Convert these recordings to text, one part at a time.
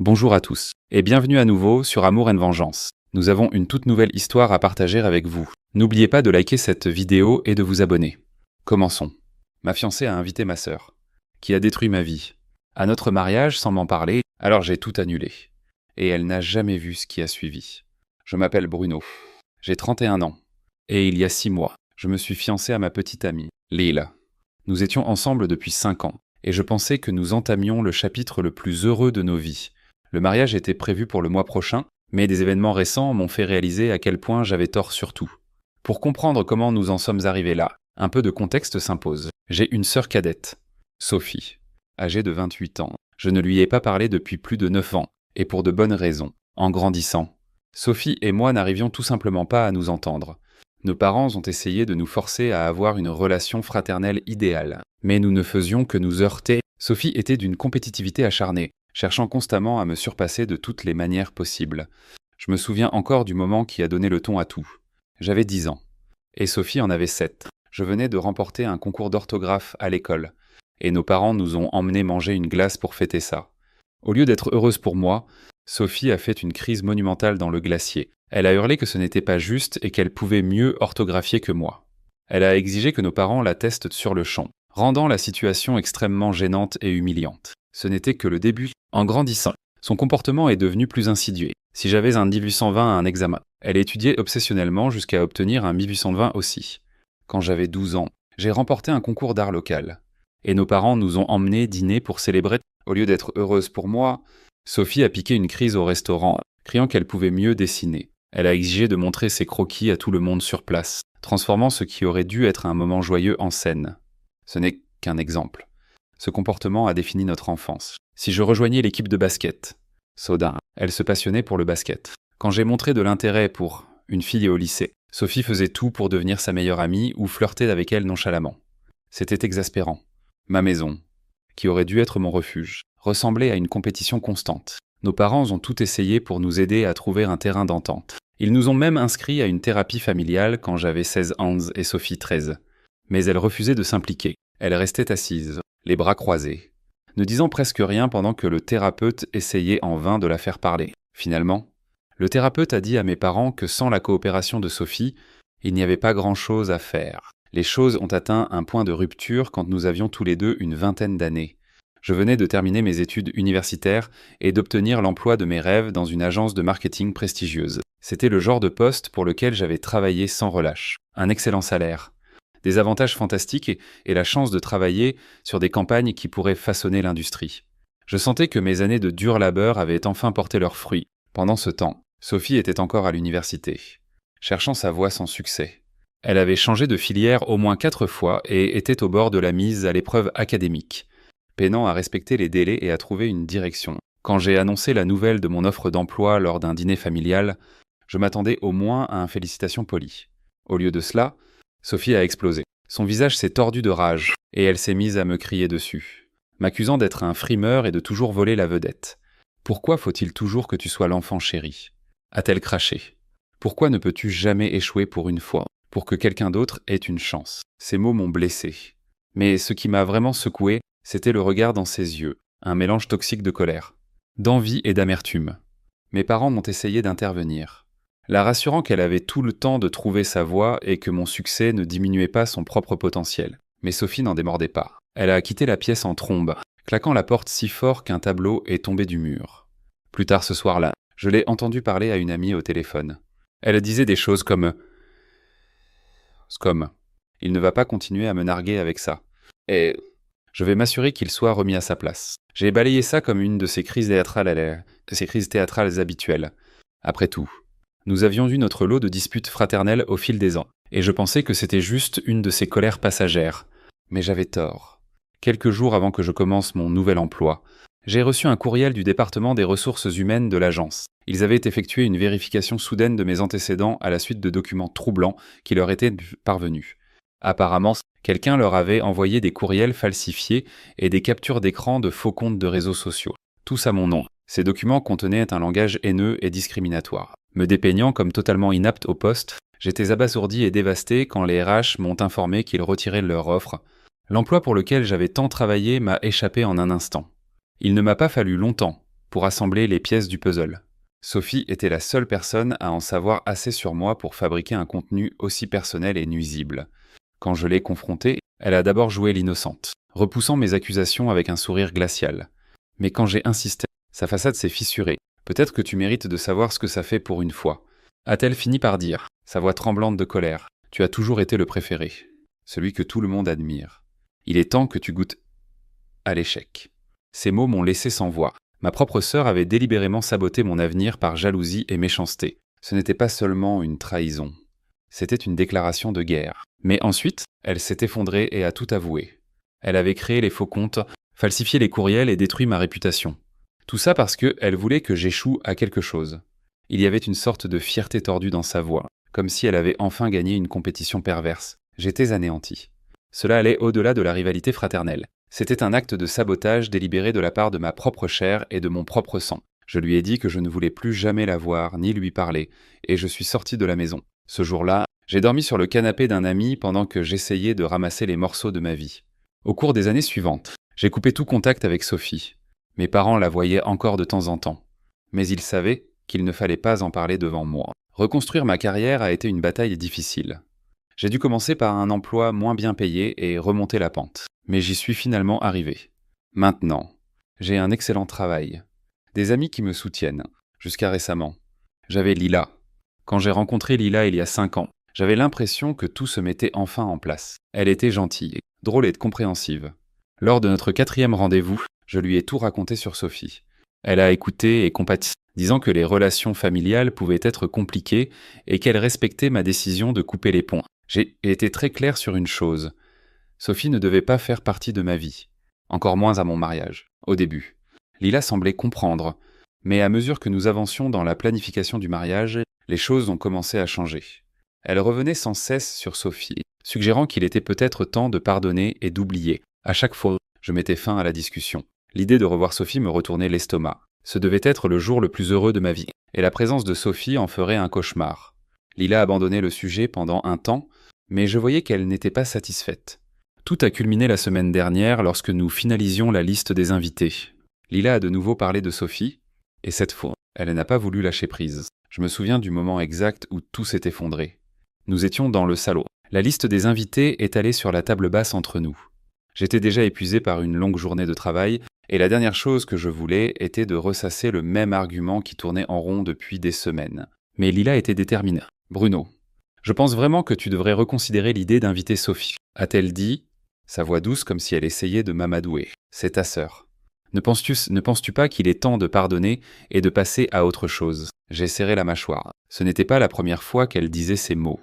Bonjour à tous, et bienvenue à nouveau sur Amour and Vengeance. Nous avons une toute nouvelle histoire à partager avec vous. N'oubliez pas de liker cette vidéo et de vous abonner. Commençons. Ma fiancée a invité ma sœur, qui a détruit ma vie. À notre mariage, sans m'en parler, alors j'ai tout annulé. Et elle n'a jamais vu ce qui a suivi. Je m'appelle Bruno. J'ai 31 ans. Et il y a 6 mois, je me suis fiancé à ma petite amie, Lille. Nous étions ensemble depuis 5 ans, et je pensais que nous entamions le chapitre le plus heureux de nos vies. Le mariage était prévu pour le mois prochain, mais des événements récents m'ont fait réaliser à quel point j'avais tort sur tout. Pour comprendre comment nous en sommes arrivés là, un peu de contexte s'impose. J'ai une sœur cadette, Sophie, âgée de 28 ans. Je ne lui ai pas parlé depuis plus de 9 ans, et pour de bonnes raisons. En grandissant, Sophie et moi n'arrivions tout simplement pas à nous entendre. Nos parents ont essayé de nous forcer à avoir une relation fraternelle idéale, mais nous ne faisions que nous heurter. Sophie était d'une compétitivité acharnée, cherchant constamment à me surpasser de toutes les manières possibles. Je me souviens encore du moment qui a donné le ton à tout. J'avais 10 ans, et Sophie en avait 7. Je venais de remporter un concours d'orthographe à l'école, et nos parents nous ont emmenés manger une glace pour fêter ça. Au lieu d'être heureuse pour moi, Sophie a fait une crise monumentale dans le glacier. Elle a hurlé que ce n'était pas juste et qu'elle pouvait mieux orthographier que moi. Elle a exigé que nos parents la testent sur le champ, rendant la situation extrêmement gênante et humiliante. Ce n'était que le début. En grandissant, son comportement est devenu plus insidieux. Si j'avais un 1820 à un examen, elle étudiait obsessionnellement jusqu'à obtenir un 1820 aussi. Quand j'avais 12 ans, j'ai remporté un concours d'art local. Et nos parents nous ont emmenés dîner pour célébrer. Au lieu d'être heureuse pour moi, Sophie a piqué une crise au restaurant, criant qu'elle pouvait mieux dessiner. Elle a exigé de montrer ses croquis à tout le monde sur place, transformant ce qui aurait dû être un moment joyeux en scène. Ce n'est qu'un exemple. Ce comportement a défini notre enfance. Si je rejoignais l'équipe de basket, Soda, elle se passionnait pour le basket. Quand j'ai montré de l'intérêt pour une fille au lycée, Sophie faisait tout pour devenir sa meilleure amie ou flirter avec elle nonchalamment. C'était exaspérant. Ma maison, qui aurait dû être mon refuge, ressemblait à une compétition constante. Nos parents ont tout essayé pour nous aider à trouver un terrain d'entente. Ils nous ont même inscrits à une thérapie familiale quand j'avais 16 ans et Sophie 13. Mais elle refusait de s'impliquer. Elle restait assise, les bras croisés, ne disant presque rien pendant que le thérapeute essayait en vain de la faire parler. Finalement, le thérapeute a dit à mes parents que sans la coopération de Sophie, il n'y avait pas grand-chose à faire. Les choses ont atteint un point de rupture quand nous avions tous les deux une vingtaine d'années. Je venais de terminer mes études universitaires et d'obtenir l'emploi de mes rêves dans une agence de marketing prestigieuse. C'était le genre de poste pour lequel j'avais travaillé sans relâche. Un excellent salaire, des avantages fantastiques et la chance de travailler sur des campagnes qui pourraient façonner l'industrie. Je sentais que mes années de dur labeur avaient enfin porté leurs fruits. Pendant ce temps, Sophie était encore à l'université, cherchant sa voie sans succès. Elle avait changé de filière au moins 4 fois et était au bord de la mise à l'épreuve académique, peinant à respecter les délais et à trouver une direction. Quand j'ai annoncé la nouvelle de mon offre d'emploi lors d'un dîner familial, je m'attendais au moins à un félicitation poli. Au lieu de cela, Sophie a explosé. Son visage s'est tordu de rage, et elle s'est mise à me crier dessus, m'accusant d'être un frimeur et de toujours voler la vedette. Pourquoi faut-il toujours que tu sois l'enfant chéri ? A-t-elle craché. Pourquoi ne peux-tu jamais échouer pour une fois, pour que quelqu'un d'autre ait une chance ? Ces mots m'ont blessé. Mais ce qui m'a vraiment secoué, c'était le regard dans ses yeux, un mélange toxique de colère, d'envie et d'amertume. Mes parents m'ont essayé d'intervenir, la rassurant qu'elle avait tout le temps de trouver sa voie et que mon succès ne diminuait pas son propre potentiel. Mais Sophie n'en démordait pas. Elle a quitté la pièce en trombe, claquant la porte si fort qu'un tableau est tombé du mur. Plus tard ce soir-là, je l'ai entendue parler à une amie au téléphone. Elle disait des choses comme « Il ne va pas continuer à me narguer avec ça. Et je vais m'assurer qu'il soit remis à sa place. » J'ai balayé ça comme une de ces crises théâtrales habituelles. Après tout, nous avions eu notre lot de disputes fraternelles au fil des ans, et je pensais que c'était juste une de ces colères passagères. Mais j'avais tort. Quelques jours avant que je commence mon nouvel emploi, j'ai reçu un courriel du département des ressources humaines de l'agence. Ils avaient effectué une vérification soudaine de mes antécédents à la suite de documents troublants qui leur étaient parvenus. Apparemment, quelqu'un leur avait envoyé des courriels falsifiés et des captures d'écran de faux comptes de réseaux sociaux. Tous à mon nom. Ces documents contenaient un langage haineux et discriminatoire. Me dépeignant comme totalement inapte au poste, j'étais abasourdi et dévasté quand les RH m'ont informé qu'ils retiraient leur offre. L'emploi pour lequel j'avais tant travaillé m'a échappé en un instant. Il ne m'a pas fallu longtemps pour assembler les pièces du puzzle. Sophie était la seule personne à en savoir assez sur moi pour fabriquer un contenu aussi personnel et nuisible. Quand je l'ai confrontée, elle a d'abord joué l'innocente, repoussant mes accusations avec un sourire glacial. Mais quand j'ai insisté, sa façade s'est fissurée. Peut-être que tu mérites de savoir ce que ça fait pour une fois. A-t-elle fini par dire, sa voix tremblante de colère, tu as toujours été le préféré, celui que tout le monde admire. Il est temps que tu goûtes à l'échec. Ces mots m'ont laissé sans voix. Ma propre sœur avait délibérément saboté mon avenir par jalousie et méchanceté. Ce n'était pas seulement une trahison. C'était une déclaration de guerre. Mais ensuite, elle s'est effondrée et a tout avoué. Elle avait créé les faux comptes, falsifié les courriels et détruit ma réputation. Tout ça parce qu'elle voulait que j'échoue à quelque chose. Il y avait une sorte de fierté tordue dans sa voix, comme si elle avait enfin gagné une compétition perverse. J'étais anéanti. Cela allait au-delà de la rivalité fraternelle. C'était un acte de sabotage délibéré de la part de ma propre chair et de mon propre sang. Je lui ai dit que je ne voulais plus jamais la voir ni lui parler, et je suis sorti de la maison. Ce jour-là, j'ai dormi sur le canapé d'un ami pendant que j'essayais de ramasser les morceaux de ma vie. Au cours des années suivantes, j'ai coupé tout contact avec Sophie. Mes parents la voyaient encore de temps en temps. Mais ils savaient qu'il ne fallait pas en parler devant moi. Reconstruire ma carrière a été une bataille difficile. J'ai dû commencer par un emploi moins bien payé et remonter la pente. Mais j'y suis finalement arrivé. Maintenant, j'ai un excellent travail. Des amis qui me soutiennent. Jusqu'à récemment. J'avais Lila. Quand j'ai rencontré Lila il y a 5 ans, j'avais l'impression que tout se mettait enfin en place. Elle était gentille, drôle et compréhensive. Lors de notre 4e rendez-vous, je lui ai tout raconté sur Sophie. Elle a écouté et compati, disant que les relations familiales pouvaient être compliquées et qu'elle respectait ma décision de couper les ponts. J'ai été très clair sur une chose. Sophie ne devait pas faire partie de ma vie, encore moins à mon mariage, au début. Lila semblait comprendre, mais à mesure que nous avancions dans la planification du mariage, les choses ont commencé à changer. Elle revenait sans cesse sur Sophie, suggérant qu'il était peut-être temps de pardonner et d'oublier. À chaque fois, je mettais fin à la discussion. L'idée de revoir Sophie me retournait l'estomac. Ce devait être le jour le plus heureux de ma vie, et la présence de Sophie en ferait un cauchemar. Lila abandonnait le sujet pendant un temps, mais je voyais qu'elle n'était pas satisfaite. Tout a culminé la semaine dernière lorsque nous finalisions la liste des invités. Lila a de nouveau parlé de Sophie, et cette fois, elle n'a pas voulu lâcher prise. Je me souviens du moment exact où tout s'est effondré. Nous étions dans le salon. La liste des invités étalée sur la table basse entre nous. J'étais déjà épuisé par une longue journée de travail, et la dernière chose que je voulais était de ressasser le même argument qui tournait en rond depuis des semaines. Mais Lila était déterminée. Bruno, je pense vraiment que tu devrais reconsidérer l'idée d'inviter Sophie. A-t-elle dit, sa voix douce comme si elle essayait de m'amadouer. C'est ta sœur. Ne penses-tu pas qu'il est temps de pardonner et de passer à autre chose? J'ai serré la mâchoire. Ce n'était pas la première fois qu'elle disait ces mots,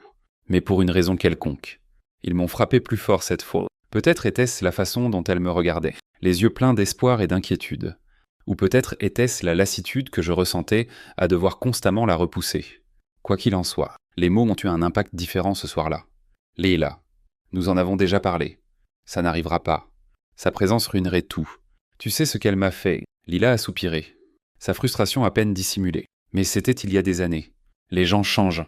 mais pour une raison quelconque. Ils m'ont frappé plus fort cette fois. Peut-être était-ce la façon dont elle me regardait, les yeux pleins d'espoir et d'inquiétude. Ou peut-être était-ce la lassitude que je ressentais à devoir constamment la repousser. Quoi qu'il en soit, les mots ont eu un impact différent ce soir-là. Leila, nous en avons déjà parlé. Ça n'arrivera pas. Sa présence ruinerait tout. Tu sais ce qu'elle m'a fait. Lila a soupiré. Sa frustration à peine dissimulée. Mais c'était il y a des années. Les gens changent.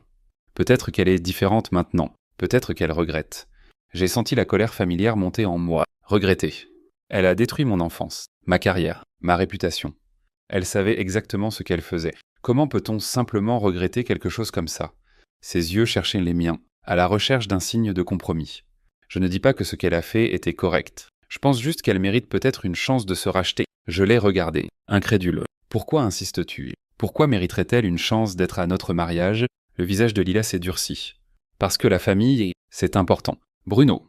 Peut-être qu'elle est différente maintenant. Peut-être qu'elle regrette. J'ai senti la colère familière monter en moi. Regretter. Elle a détruit mon enfance, ma carrière, ma réputation. Elle savait exactement ce qu'elle faisait. Comment peut-on simplement regretter quelque chose comme ça? Ses yeux cherchaient les miens, à la recherche d'un signe de compromis. Je ne dis pas que ce qu'elle a fait était correct. Je pense juste qu'elle mérite peut-être une chance de se racheter. Je l'ai regardée, incrédule. Pourquoi insistes-tu? Pourquoi mériterait-elle une chance d'être à notre mariage? Le visage de Lila s'est durci. Parce que la famille, c'est important. Bruno,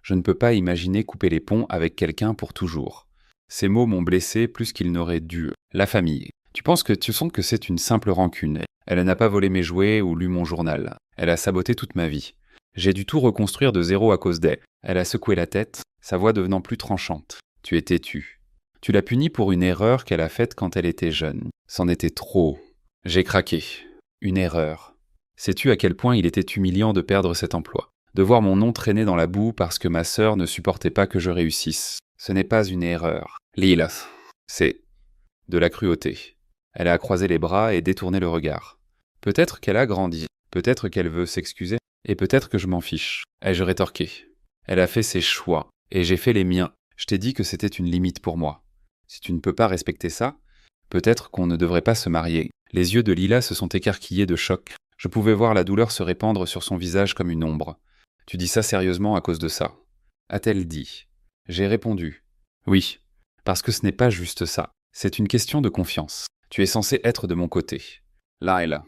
je ne peux pas imaginer couper les ponts avec quelqu'un pour toujours. Ces mots m'ont blessé plus qu'ils n'auraient dû. La famille. Tu sens que c'est une simple rancune. Elle n'a pas volé mes jouets ou lu mon journal. Elle a saboté toute ma vie. J'ai dû tout reconstruire de zéro à cause d'elle. Elle a secoué la tête, sa voix devenant plus tranchante. Tu es têtu. Tu l'as punie pour une erreur qu'elle a faite quand elle était jeune. C'en était trop. J'ai craqué. Une erreur. Sais-tu à quel point il était humiliant de perdre cet emploi? De voir mon nom traîner dans la boue parce que ma sœur ne supportait pas que je réussisse. Ce n'est pas une erreur. Lila, c'est de la cruauté. Elle a croisé les bras et détourné le regard. Peut-être qu'elle a grandi, peut-être qu'elle veut s'excuser, et peut-être que je m'en fiche. Ai-je rétorqué. Elle a fait ses choix, et j'ai fait les miens. Je t'ai dit que c'était une limite pour moi. Si tu ne peux pas respecter ça, Peut-être qu'on ne devrait pas se marier. Les yeux de Lila se sont écarquillés de choc. Je pouvais voir la douleur se répandre sur son visage comme une ombre. Tu dis ça sérieusement à cause de ça? A-t-elle dit. J'ai répondu. Oui, parce que ce n'est pas juste ça. C'est une question de confiance. Tu es censé être de mon côté. Lila,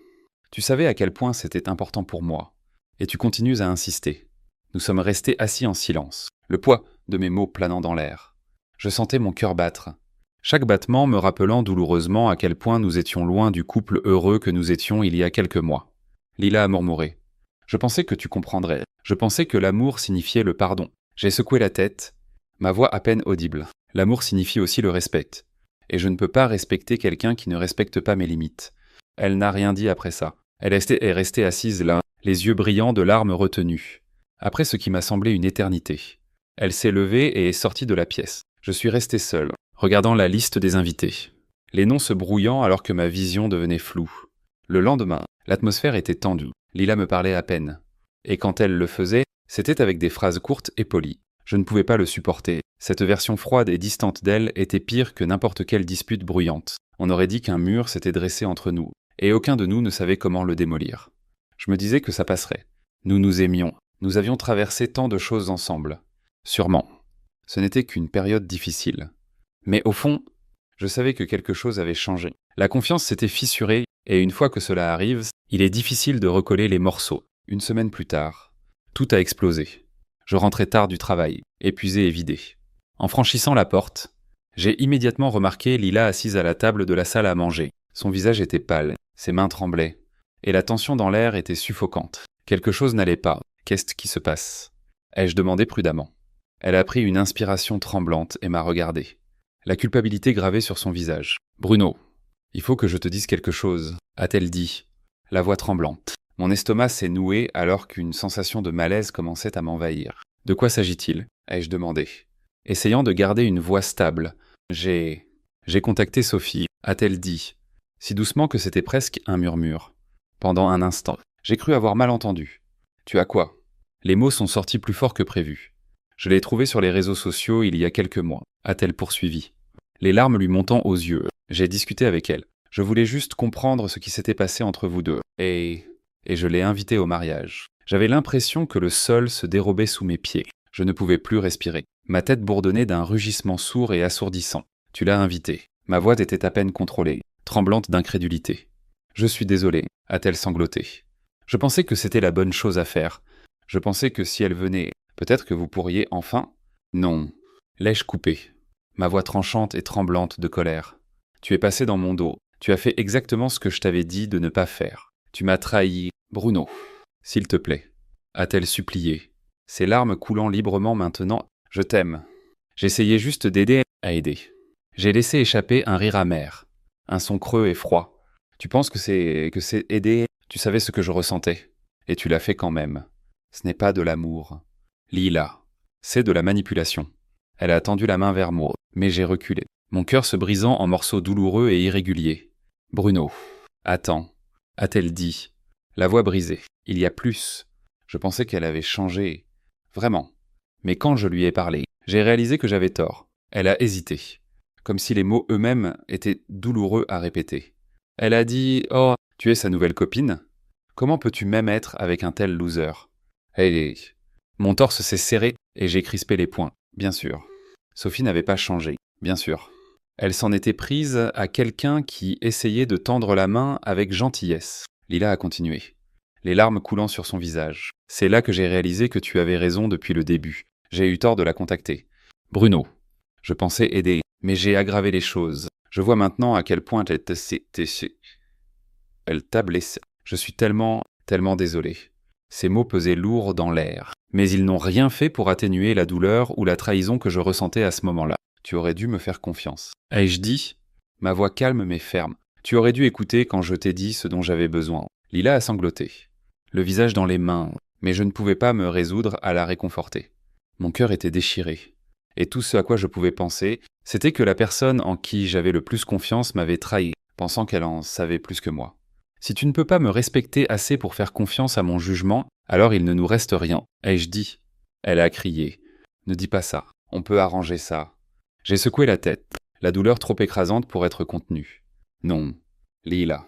tu savais à quel point c'était important pour moi. Et tu continues à insister. Nous sommes restés assis en silence, le poids de mes mots planant dans l'air. Je sentais mon cœur battre. Chaque battement me rappelant douloureusement à quel point nous étions loin du couple heureux que nous étions il y a quelques mois. Lila a murmuré. Je pensais que tu comprendrais. Je pensais que l'amour signifiait le pardon. J'ai secoué la tête, ma voix à peine audible. L'amour signifie aussi le respect. Et je ne peux pas respecter quelqu'un qui ne respecte pas mes limites. Elle n'a rien dit après ça. Elle est restée assise là, les yeux brillants de larmes retenues. Après ce qui m'a semblé une éternité. Elle s'est levée et est sortie de la pièce. Je suis resté seul, regardant la liste des invités. Les noms se brouillant alors que ma vision devenait floue. Le lendemain, l'atmosphère était tendue. Lila me parlait à peine. Et quand elle le faisait, c'était avec des phrases courtes et polies. Je ne pouvais pas le supporter. Cette version froide et distante d'elle était pire que n'importe quelle dispute bruyante. On aurait dit qu'un mur s'était dressé entre nous, et aucun de nous ne savait comment le démolir. Je me disais que ça passerait. Nous nous aimions. Nous avions traversé tant de choses ensemble. Sûrement. Ce n'était qu'une période difficile. Mais au fond, je savais que quelque chose avait changé. La confiance s'était fissurée, et une fois que cela arrive, il est difficile de recoller les morceaux. Une semaine plus tard, tout a explosé. Je rentrais tard du travail, épuisé et vidé. En franchissant la porte, j'ai immédiatement remarqué Lila assise à la table de la salle à manger. Son visage était pâle, ses mains tremblaient, et la tension dans l'air était suffocante. Quelque chose n'allait pas. Qu'est-ce qui se passe? Ai-je demandé prudemment. Elle a pris une inspiration tremblante et m'a regardé. La culpabilité gravée sur son visage. « Bruno, il faut que je te dise quelque chose », a-t-elle dit, la voix tremblante. Mon estomac s'est noué alors qu'une sensation de malaise commençait à m'envahir. « De quoi s'agit-il » ai-je demandé. Essayant de garder une voix stable. J'ai contacté Sophie, a-t-elle dit, si doucement que c'était presque un murmure. Pendant un instant, j'ai cru avoir mal entendu. « Tu as quoi ?» Les mots sont sortis plus forts que prévu. Je l'ai trouvée sur les réseaux sociaux il y a quelques mois, a-t-elle poursuivi. Les larmes lui montant aux yeux, j'ai discuté avec elle. Je voulais juste comprendre ce qui s'était passé entre vous deux. Et je l'ai invitée au mariage. J'avais l'impression que le sol se dérobait sous mes pieds. Je ne pouvais plus respirer. Ma tête bourdonnait d'un rugissement sourd et assourdissant. Tu l'as invitée. Ma voix était à peine contrôlée, tremblante d'incrédulité. Je suis désolée, a-t-elle sangloté. Je pensais que c'était la bonne chose à faire. Je pensais que si elle venait, peut-être que vous pourriez enfin... Non. L'ai-je coupé? Ma voix tranchante et tremblante de colère. Tu es passé dans mon dos. Tu as fait exactement ce que je t'avais dit de ne pas faire. Tu m'as trahi. Bruno, s'il te plaît, a-t-elle supplié. Ses larmes coulant librement maintenant. Je t'aime. J'essayais juste d'aider à aider. J'ai laissé échapper un rire amer. Un son creux et froid. Tu penses que c'est aider? Tu savais ce que je ressentais. Et tu l'as fait quand même. Ce n'est pas de l'amour. Lila, c'est de la manipulation. Elle a tendu la main vers moi, mais j'ai reculé, mon cœur se brisant en morceaux douloureux et irréguliers. Bruno, attends, a-t-elle dit, la voix brisée. Il y a plus. Je pensais qu'elle avait changé. Vraiment. Mais quand je lui ai parlé, j'ai réalisé que j'avais tort. Elle a hésité, comme si les mots eux-mêmes étaient douloureux à répéter. Elle a dit « Oh, tu es sa nouvelle copine? Comment peux-tu même être avec un tel loser ?» Hey. Mon torse s'est serré et j'ai crispé les poings. Bien sûr. Sophie n'avait pas changé. Bien sûr. Elle s'en était prise à quelqu'un qui essayait de tendre la main avec gentillesse. Lila a continué, les larmes coulant sur son visage. C'est là que j'ai réalisé que tu avais raison depuis le début. J'ai eu tort de la contacter. Bruno, je pensais aider, mais j'ai aggravé les choses. Je vois maintenant à quel point elle t'a blessé. Je suis tellement désolé. Ces mots pesaient lourd dans l'air. Mais ils n'ont rien fait pour atténuer la douleur ou la trahison que je ressentais à ce moment-là. Tu aurais dû me faire confiance. Ai-je dit? Ma voix calme mais ferme. Tu aurais dû écouter quand je t'ai dit ce dont j'avais besoin. Lila a sangloté, le visage dans les mains, mais je ne pouvais pas me résoudre à la réconforter. Mon cœur était déchiré. Et tout ce à quoi je pouvais penser, c'était que la personne en qui j'avais le plus confiance m'avait trahi, pensant qu'elle en savait plus que moi. Si tu ne peux pas me respecter assez pour faire confiance à mon jugement, alors il ne nous reste rien, ai-je dit. Elle a crié. Ne dis pas ça, on peut arranger ça. J'ai secoué la tête, la douleur trop écrasante pour être contenue. Non. Lila,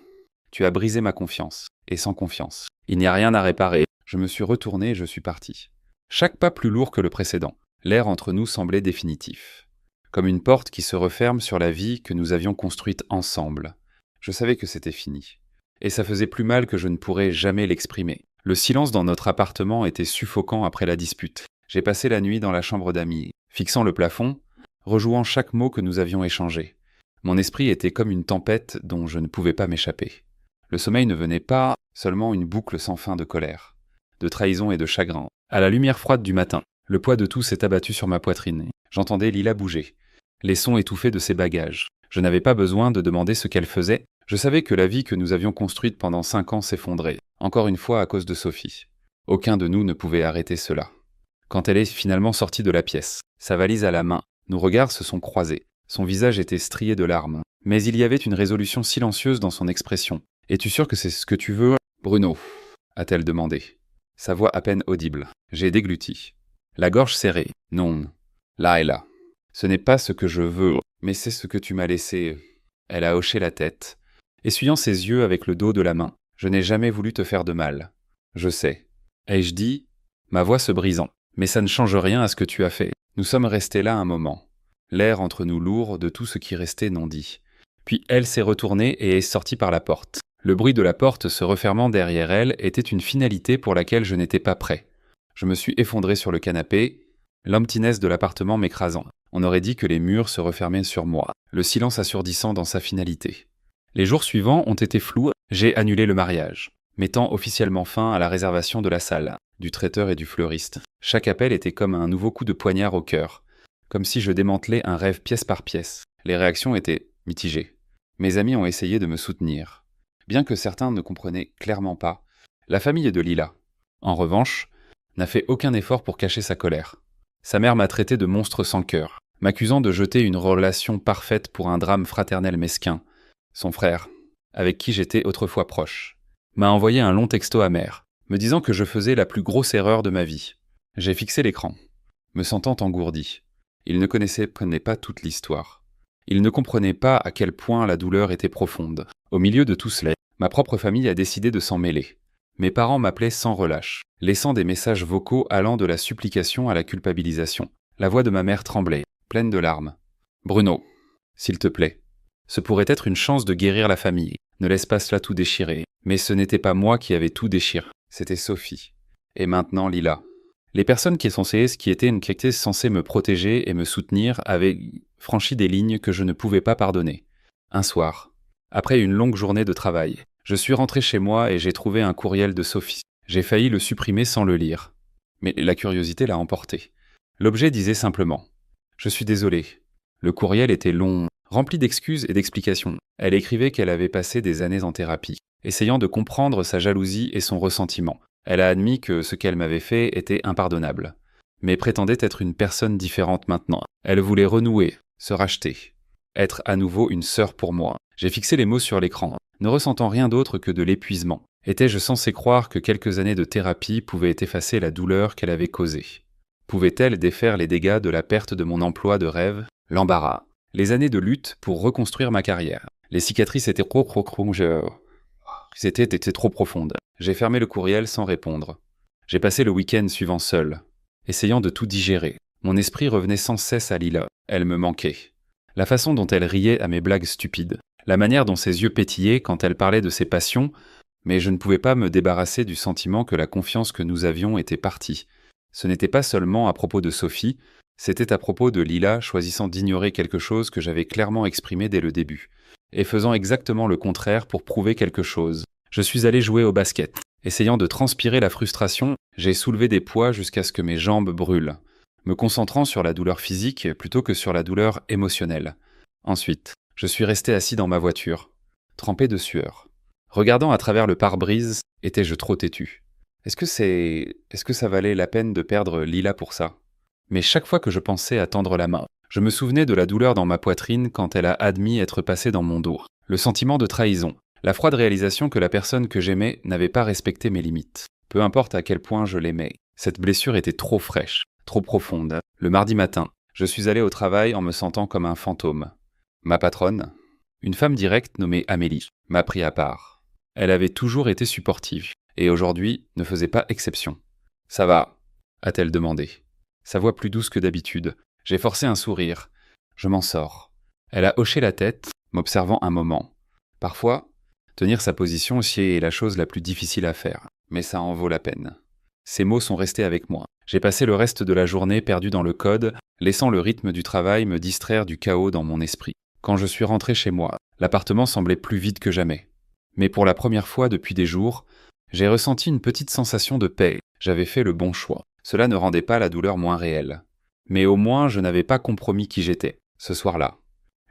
tu as brisé ma confiance, et sans confiance. Il n'y a rien à réparer. Je me suis retourné et je suis parti. Chaque pas plus lourd que le précédent. L'air entre nous semblait définitif. Comme une porte qui se referme sur la vie que nous avions construite ensemble. Je savais que c'était fini. Et ça faisait plus mal que je ne pourrais jamais l'exprimer. Le silence dans notre appartement était suffocant après la dispute. J'ai passé la nuit dans la chambre d'amis, fixant le plafond, rejouant chaque mot que nous avions échangé. Mon esprit était comme une tempête dont je ne pouvais pas m'échapper. Le sommeil ne venait pas, seulement une boucle sans fin de colère, de trahison et de chagrin. À la lumière froide du matin, le poids de tout s'est abattu sur ma poitrine. J'entendais Lila bouger, les sons étouffés de ses bagages. Je n'avais pas besoin de demander ce qu'elle faisait. Je savais que la vie que nous avions construite pendant 5 ans s'effondrait, encore une fois à cause de Sophie. Aucun de nous ne pouvait arrêter cela. Quand elle est finalement sortie de la pièce, sa valise à la main, nos regards se sont croisés. Son visage était strié de larmes, mais il y avait une résolution silencieuse dans son expression. « Es-tu sûr que c'est ce que tu veux, Bruno ?» a-t-elle demandé. Sa voix à peine audible. J'ai dégluti. La gorge serrée. « Non. Là et là. Ce n'est pas ce que je veux, mais c'est ce que tu m'as laissé. » Elle a hoché la tête, essuyant ses yeux avec le dos de la main. « Je n'ai jamais voulu te faire de mal. Je sais. » Ai-je dit, ma voix se brisant. « Mais ça ne change rien à ce que tu as fait. » Nous sommes restés là un moment. L'air entre nous lourd de tout ce qui restait non dit. Puis elle s'est retournée et est sortie par la porte. Le bruit de la porte se refermant derrière elle était une finalité pour laquelle je n'étais pas prêt. Je me suis effondré sur le canapé, l'emptiness de l'appartement m'écrasant. On aurait dit que les murs se refermaient sur moi, le silence assourdissant dans sa finalité. Les jours suivants ont été flous, j'ai annulé le mariage, mettant officiellement fin à la réservation de la salle, du traiteur et du fleuriste. Chaque appel était comme un nouveau coup de poignard au cœur, comme si je démantelais un rêve pièce par pièce. Les réactions étaient mitigées. Mes amis ont essayé de me soutenir. Bien que certains ne comprenaient clairement pas, la famille de Lila, en revanche, n'a fait aucun effort pour cacher sa colère. Sa mère m'a traité de monstre sans cœur, m'accusant de jeter une relation parfaite pour un drame fraternel mesquin. Son frère, avec qui j'étais autrefois proche, m'a envoyé un long texto amer, me disant que je faisais la plus grosse erreur de ma vie. J'ai fixé l'écran, me sentant engourdi. Il ne connaissait pas toute l'histoire. Il ne comprenait pas à quel point la douleur était profonde. Au milieu de tout cela, ma propre famille a décidé de s'en mêler. Mes parents m'appelaient sans relâche, laissant des messages vocaux allant de la supplication à la culpabilisation. La voix de ma mère tremblait, pleine de larmes. « Bruno, s'il te plaît, ce pourrait être une chance de guérir la famille. Ne laisse pas cela tout déchirer. » Mais ce n'était pas moi qui avais tout déchiré, c'était Sophie. Et maintenant Lila. Les personnes qui étaient censées me protéger et me soutenir avaient franchi des lignes que je ne pouvais pas pardonner. Un soir, après une longue journée de travail, je suis rentré chez moi et j'ai trouvé un courriel de Sophie. J'ai failli le supprimer sans le lire. Mais la curiosité l'a emporté. L'objet disait simplement « Je suis désolé ». Le courriel était long, rempli d'excuses et d'explications. Elle écrivait qu'elle avait passé des années en thérapie, essayant de comprendre sa jalousie et son ressentiment. Elle a admis que ce qu'elle m'avait fait était impardonnable, mais prétendait être une personne différente maintenant. Elle voulait renouer, se racheter, être à nouveau une sœur pour moi. J'ai fixé les mots sur l'écran, ne ressentant rien d'autre que de l'épuisement. Étais-je censé croire que quelques années de thérapie pouvaient effacer la douleur qu'elle avait causée? Pouvaient-elles défaire les dégâts de la perte de mon emploi de rêve, l'embarras, les années de lutte pour reconstruire ma carrière? Les cicatrices étaient étaient trop profondes. J'ai fermé le courriel sans répondre. J'ai passé le week-end suivant seul, essayant de tout digérer. Mon esprit revenait sans cesse à Lila. Elle me manquait. La façon dont elle riait à mes blagues stupides, la manière dont ses yeux pétillaient quand elle parlait de ses passions, mais je ne pouvais pas me débarrasser du sentiment que la confiance que nous avions était partie. Ce n'était pas seulement à propos de Sophie, c'était à propos de Lila choisissant d'ignorer quelque chose que j'avais clairement exprimé dès le début, et faisant exactement le contraire pour prouver quelque chose. Je suis allé jouer au basket. Essayant de transpirer la frustration, j'ai soulevé des poids jusqu'à ce que mes jambes brûlent, me concentrant sur la douleur physique plutôt que sur la douleur émotionnelle. Ensuite, je suis resté assis dans ma voiture, trempé de sueur. Regardant à travers le pare-brise, étais-je trop têtu? Est-ce que ça valait la peine de perdre Lila pour ça? Mais chaque fois que je pensais à tendre la main, je me souvenais de la douleur dans ma poitrine quand elle a admis être passée dans mon dos. Le sentiment de trahison. La froide réalisation que la personne que j'aimais n'avait pas respecté mes limites. Peu importe à quel point je l'aimais, cette blessure était trop fraîche, trop profonde. Le mardi matin, je suis allé au travail en me sentant comme un fantôme. Ma patronne, Une femme directe nommée Amélie m'a pris à part. Elle avait toujours été supportive, et aujourd'hui ne faisait pas exception. « Ça va ?» a-t-elle demandé. Sa voix plus douce que d'habitude. J'ai forcé un sourire. Je m'en sors. Elle a hoché la tête, m'observant un moment. Parfois, tenir sa position aussi est la chose la plus difficile à faire, mais ça en vaut la peine. Ces mots sont restés avec moi. J'ai passé le reste de la journée perdu dans le code, laissant le rythme du travail me distraire du chaos dans mon esprit. Quand je suis rentré chez moi, l'appartement semblait plus vide que jamais. Mais pour la première fois depuis des jours, j'ai ressenti une petite sensation de paix. J'avais fait le bon choix. Cela ne rendait pas la douleur moins réelle. Mais au moins, je n'avais pas compromis qui j'étais, ce soir-là.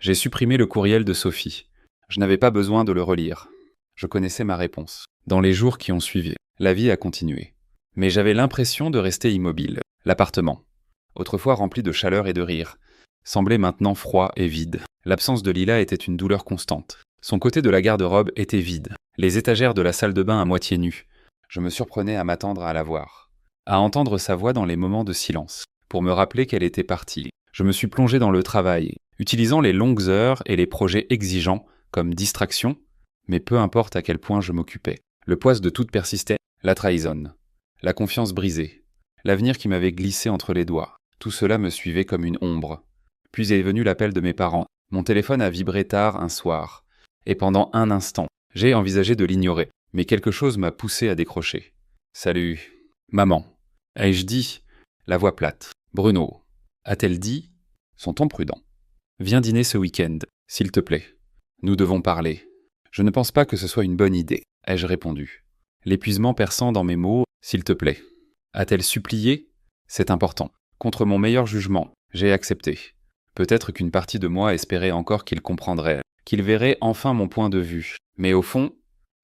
J'ai supprimé le courriel de Sophie. Je n'avais pas besoin de le relire. Je connaissais ma réponse. Dans les jours qui ont suivi, la vie a continué. Mais j'avais l'impression de rester immobile. L'appartement, autrefois rempli de chaleur et de rire, semblait maintenant froid et vide. L'absence de Lila était une douleur constante. Son côté de la garde-robe était vide. Les étagères de la salle de bain à moitié nues. Je me surprenais à m'attendre à la voir, à entendre sa voix dans les moments de silence, pour me rappeler qu'elle était partie. Je me suis plongé dans le travail, utilisant les longues heures et les projets exigeants comme distraction, mais peu importe à quel point je m'occupais. Le poids de tout persistait, la trahison, la confiance brisée, l'avenir qui m'avait glissé entre les doigts. Tout cela me suivait comme une ombre. Puis est venu l'appel de mes parents. Mon téléphone a vibré tard un soir, et pendant un instant, j'ai envisagé de l'ignorer, mais quelque chose m'a poussé à décrocher. « Salut, maman », ai-je dit, la voix plate. « Bruno », a-t-elle dit, son ton prudent. « Viens dîner ce week-end, s'il te plaît. Nous devons parler. » « Je ne pense pas que ce soit une bonne idée, ai-je répondu. L'épuisement perçant dans mes mots, « s'il te plaît ». A-t-elle supplié ? C'est important. Contre mon meilleur jugement, j'ai accepté. Peut-être qu'une partie de moi espérait encore qu'il comprendrait, qu'il verrait enfin mon point de vue. Mais au fond,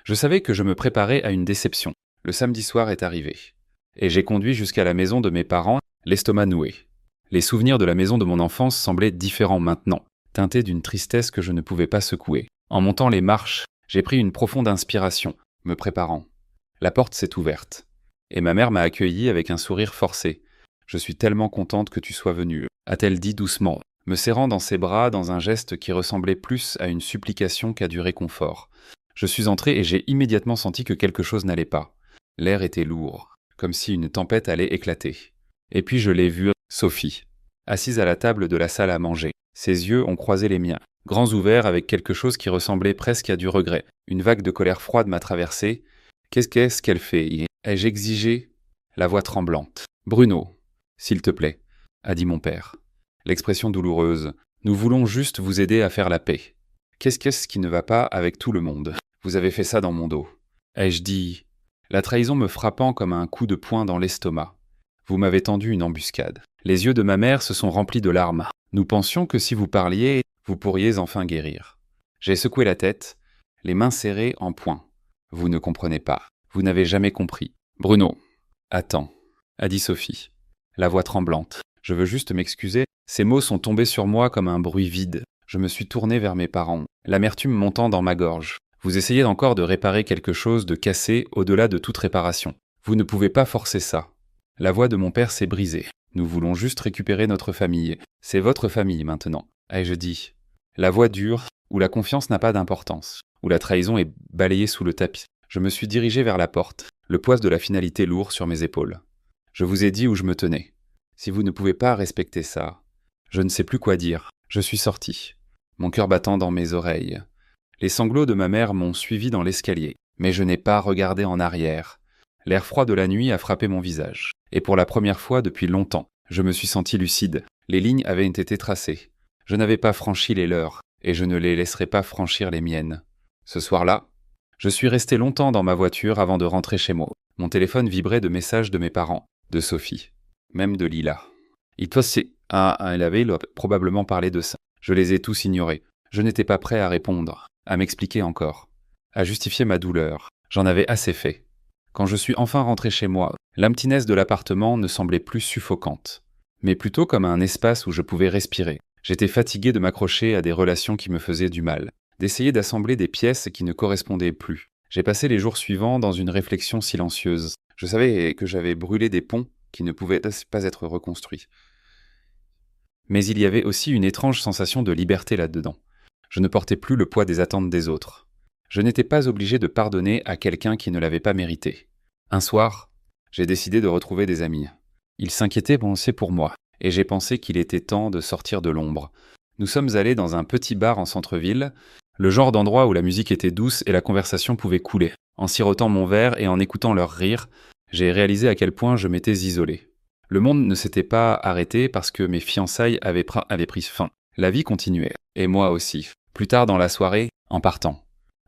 je savais que je me préparais à une déception. Le samedi soir est arrivé. Et j'ai conduit jusqu'à la maison de mes parents, l'estomac noué. Les souvenirs de la maison de mon enfance semblaient différents maintenant, teintés d'une tristesse que je ne pouvais pas secouer. En montant les marches, j'ai pris une profonde inspiration, me préparant. La porte s'est ouverte. Et ma mère m'a accueilli avec un sourire forcé. « Je suis tellement contente que tu sois venue », a-t-elle dit doucement, me serrant dans ses bras dans un geste qui ressemblait plus à une supplication qu'à du réconfort. Je suis entré et j'ai immédiatement senti que quelque chose n'allait pas. L'air était lourd, comme si une tempête allait éclater. Et puis je l'ai vue, Sophie, assise à la table de la salle à manger. Ses yeux ont croisé les miens, grands ouverts avec quelque chose qui ressemblait presque à du regret. Une vague de colère froide m'a traversé. Qu'est-ce qu'elle fait ? Ai-je exigé ? La voix tremblante. « Bruno, s'il te plaît, » a dit mon père. L'expression douloureuse. « Nous voulons juste vous aider à faire la paix. Qu'est-ce qui ne va pas avec tout le monde ? Vous avez fait ça dans mon dos. » Ai-je dit, la trahison me frappant comme un coup de poing dans l'estomac. Vous m'avez tendu une embuscade. Les yeux de ma mère se sont remplis de larmes. Nous pensions que si vous parliez, vous pourriez enfin guérir. J'ai secoué la tête, les mains serrées en poing. Vous ne comprenez pas. Vous n'avez jamais compris. Bruno, attends, a dit Sophie, la voix tremblante. Je veux juste m'excuser. Ces mots sont tombés sur moi comme un bruit vide. Je me suis tourné vers mes parents, l'amertume montant dans ma gorge. Vous essayez encore de réparer quelque chose de cassé au-delà de toute réparation. Vous ne pouvez pas forcer ça. La voix de mon père s'est brisée. Nous voulons juste récupérer notre famille. C'est votre famille maintenant, ai-je dit. La voix dure, où la confiance n'a pas d'importance, où la trahison est balayée sous le tapis. Je me suis dirigé vers la porte, le poids de la finalité lourd sur mes épaules. Je vous ai dit où je me tenais. Si vous ne pouvez pas respecter ça, je ne sais plus quoi dire. Je suis sorti, mon cœur battant dans mes oreilles. Les sanglots de ma mère m'ont suivi dans l'escalier, mais je n'ai pas regardé en arrière. L'air froid de la nuit a frappé mon visage. Et pour la première fois depuis longtemps, je me suis senti lucide. Les lignes avaient été tracées. Je n'avais pas franchi les leurs, et je ne les laisserai pas franchir les miennes. Ce soir-là, je suis resté longtemps dans ma voiture avant de rentrer chez moi. Mon téléphone vibrait de messages de mes parents, de Sophie, même de Lila. Elle avait probablement parlé de ça. Je les ai tous ignorés. Je n'étais pas prêt à répondre, à m'expliquer encore, à justifier ma douleur. J'en avais assez fait. Quand je suis enfin rentré chez moi, l'emptiness de l'appartement ne semblait plus suffocante, mais plutôt comme un espace où je pouvais respirer. J'étais fatigué de m'accrocher à des relations qui me faisaient du mal, d'essayer d'assembler des pièces qui ne correspondaient plus. J'ai passé les jours suivants dans une réflexion silencieuse. Je savais que j'avais brûlé des ponts qui ne pouvaient pas être reconstruits. Mais il y avait aussi une étrange sensation de liberté là-dedans. Je ne portais plus le poids des attentes des autres. Je n'étais pas obligé de pardonner à quelqu'un qui ne l'avait pas mérité. Un soir, j'ai décidé de retrouver des amis. Ils s'inquiétaient pour moi, et j'ai pensé qu'il était temps de sortir de l'ombre. Nous sommes allés dans un petit bar en centre-ville, le genre d'endroit où la musique était douce et la conversation pouvait couler. En sirotant mon verre et en écoutant leurs rires, j'ai réalisé à quel point je m'étais isolé. Le monde ne s'était pas arrêté parce que mes fiançailles avaient pris fin. La vie continuait, et moi aussi. Plus tard dans la soirée, en partant,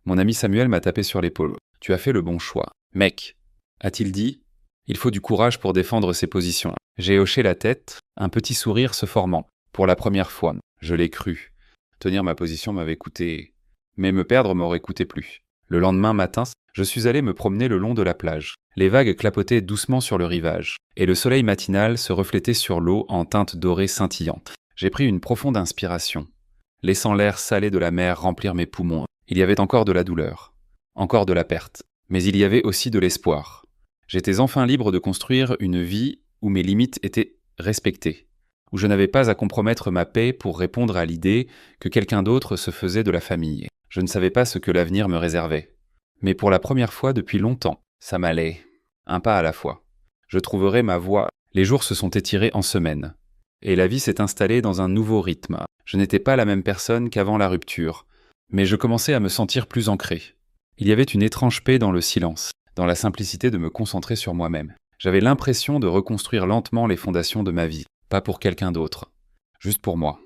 mon ami Samuel m'a tapé sur l'épaule. « Tu as fait le bon choix. Mec », a-t-il dit, « il faut du courage pour défendre ses positions. » J'ai hoché la tête, un petit sourire se formant. Pour la première fois, je l'ai cru. Tenir ma position m'avait coûté... Mais me perdre m'aurait coûté plus. Le lendemain matin, je suis allé me promener le long de la plage. Les vagues clapotaient doucement sur le rivage, et le soleil matinal se reflétait sur l'eau en teintes dorées scintillantes. J'ai pris une profonde inspiration, laissant l'air salé de la mer remplir mes poumons. Il y avait encore de la douleur, encore de la perte, mais il y avait aussi de l'espoir. J'étais enfin libre de construire une vie où mes limites étaient respectées, où je n'avais pas à compromettre ma paix pour répondre à l'idée que quelqu'un d'autre se faisait de la famille. Je ne savais pas ce que l'avenir me réservait. Mais pour la première fois depuis longtemps, ça m'allait, un pas à la fois. Je trouverai ma voie. Les jours se sont étirés en semaines. Et la vie s'est installée dans un nouveau rythme. Je n'étais pas la même personne qu'avant la rupture, mais je commençais à me sentir plus ancré. Il y avait une étrange paix dans le silence, dans la simplicité de me concentrer sur moi-même. J'avais l'impression de reconstruire lentement les fondations de ma vie, pas pour quelqu'un d'autre, juste pour moi.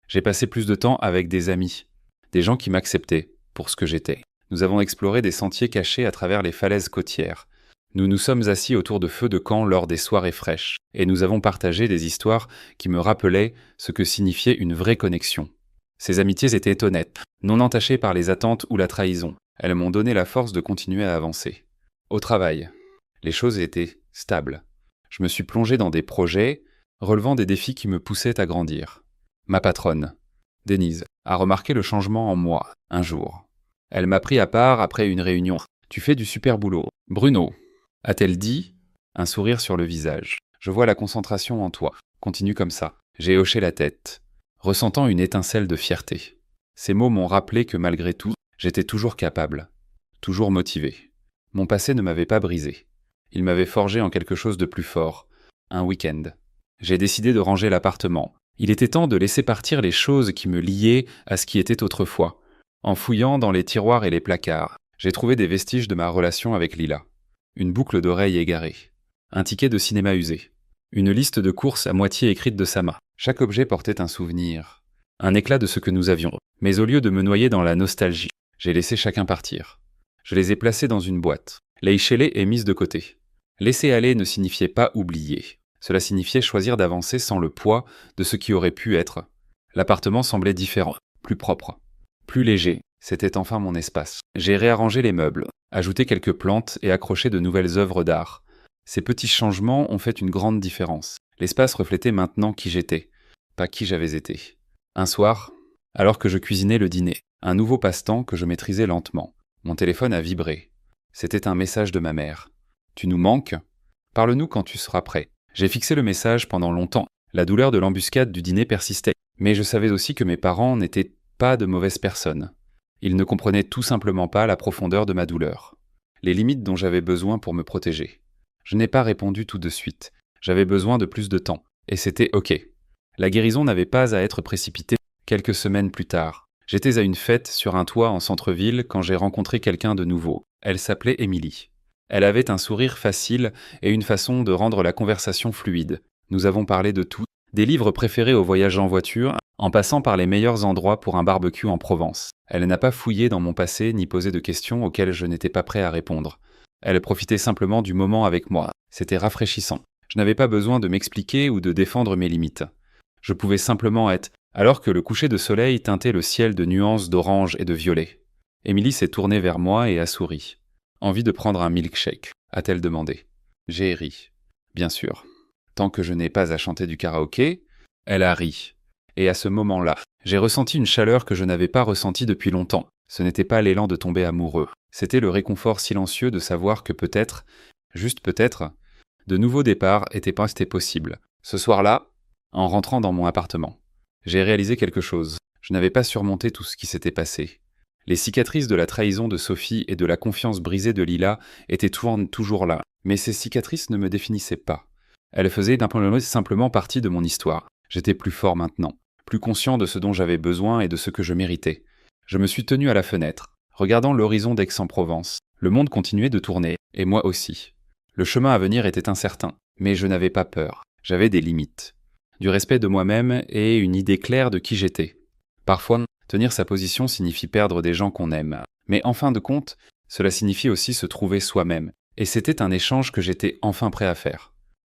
J'ai passé plus de temps avec des amis, des gens qui m'acceptaient pour ce que j'étais. Nous avons exploré des sentiers cachés à travers les falaises côtières. Nous nous sommes assis autour de feux de camp lors des soirées fraîches, et nous avons partagé des histoires qui me rappelaient ce que signifiait une vraie connexion. Ces amitiés étaient honnêtes, non entachées par les attentes ou la trahison. Elles m'ont donné la force de continuer à avancer. Au travail, les choses étaient stables. Je me suis plongé dans des projets, relevant des défis qui me poussaient à grandir. Ma patronne, Denise, a remarqué le changement en moi, un jour. Elle m'a pris à part après une réunion. « Tu fais du super boulot. Bruno », a-t-elle dit, un sourire sur le visage. « Je vois la concentration en toi. Continue comme ça. » J'ai hoché la tête, ressentant une étincelle de fierté. Ces mots m'ont rappelé que malgré tout, j'étais toujours capable, toujours motivé. Mon passé ne m'avait pas brisé. Il m'avait forgé en quelque chose de plus fort. Un week-end. J'ai décidé de ranger l'appartement. Il était temps de laisser partir les choses qui me liaient à ce qui était autrefois. En fouillant dans les tiroirs et les placards, j'ai trouvé des vestiges de ma relation avec Lila. Une boucle d'oreille égarée. Un ticket de cinéma usé. Une liste de courses à moitié écrite de sa main. Chaque objet portait un souvenir. Un éclat de ce que nous avions. Mais au lieu de me noyer dans la nostalgie, j'ai laissé chacun partir. Je les ai placés dans une boîte. L'échelée est mise de côté. Laisser aller ne signifiait pas oublier. Cela signifiait choisir d'avancer sans le poids de ce qui aurait pu être. L'appartement semblait différent, plus propre, plus léger. C'était enfin mon espace. J'ai réarrangé les meubles, ajouté quelques plantes et accroché de nouvelles œuvres d'art. Ces petits changements ont fait une grande différence. L'espace reflétait maintenant qui j'étais, pas qui j'avais été. Un soir, alors que je cuisinais le dîner, un nouveau passe-temps que je maîtrisais lentement, mon téléphone a vibré. C'était un message de ma mère. « Tu nous manques ? Parle-nous quand tu seras prêt. » J'ai fixé le message pendant longtemps. La douleur de l'embuscade du dîner persistait. Mais je savais aussi que mes parents n'étaient pas de mauvaises personnes. Ils ne comprenaient tout simplement pas la profondeur de ma douleur, les limites dont j'avais besoin pour me protéger. Je n'ai pas répondu tout de suite. J'avais besoin de plus de temps. Et c'était OK. La guérison n'avait pas à être précipitée. Quelques semaines plus tard, j'étais à une fête sur un toit en centre-ville quand j'ai rencontré quelqu'un de nouveau. Elle s'appelait Émilie. Elle avait un sourire facile et une façon de rendre la conversation fluide. Nous avons parlé de tout, des livres préférés aux voyages en voiture, en passant par les meilleurs endroits pour un barbecue en Provence. Elle n'a pas fouillé dans mon passé ni posé de questions auxquelles je n'étais pas prêt à répondre. Elle profitait simplement du moment avec moi. C'était rafraîchissant. Je n'avais pas besoin de m'expliquer ou de défendre mes limites. Je pouvais simplement être, alors que le coucher de soleil teintait le ciel de nuances d'orange et de violet. Émilie s'est tournée vers moi et a souri. « Envie de prendre un milkshake ?» a-t-elle demandé. J'ai ri. Bien sûr. Tant que je n'ai pas à chanter du karaoké, elle a ri. Et à ce moment-là, j'ai ressenti une chaleur que je n'avais pas ressentie depuis longtemps. Ce n'était pas l'élan de tomber amoureux. C'était le réconfort silencieux de savoir que peut-être, juste peut-être, de nouveaux départs étaient possibles. Ce soir-là, en rentrant dans mon appartement, j'ai réalisé quelque chose. Je n'avais pas surmonté tout ce qui s'était passé. Les cicatrices de la trahison de Sophie et de la confiance brisée de Lila étaient toujours là, mais ces cicatrices ne me définissaient pas. Elles faisaient simplement partie de mon histoire. J'étais plus fort maintenant, plus conscient de ce dont j'avais besoin et de ce que je méritais. Je me suis tenu à la fenêtre, regardant l'horizon d'Aix-en-Provence. Le monde continuait de tourner, et moi aussi. Le chemin à venir était incertain, mais je n'avais pas peur. J'avais des limites. Du respect de moi-même et une idée claire de qui j'étais. Parfois, tenir sa position signifie perdre des gens qu'on aime. Mais en fin de compte, cela signifie aussi se trouver soi-même. Et c'était un échange que j'étais enfin prêt à faire.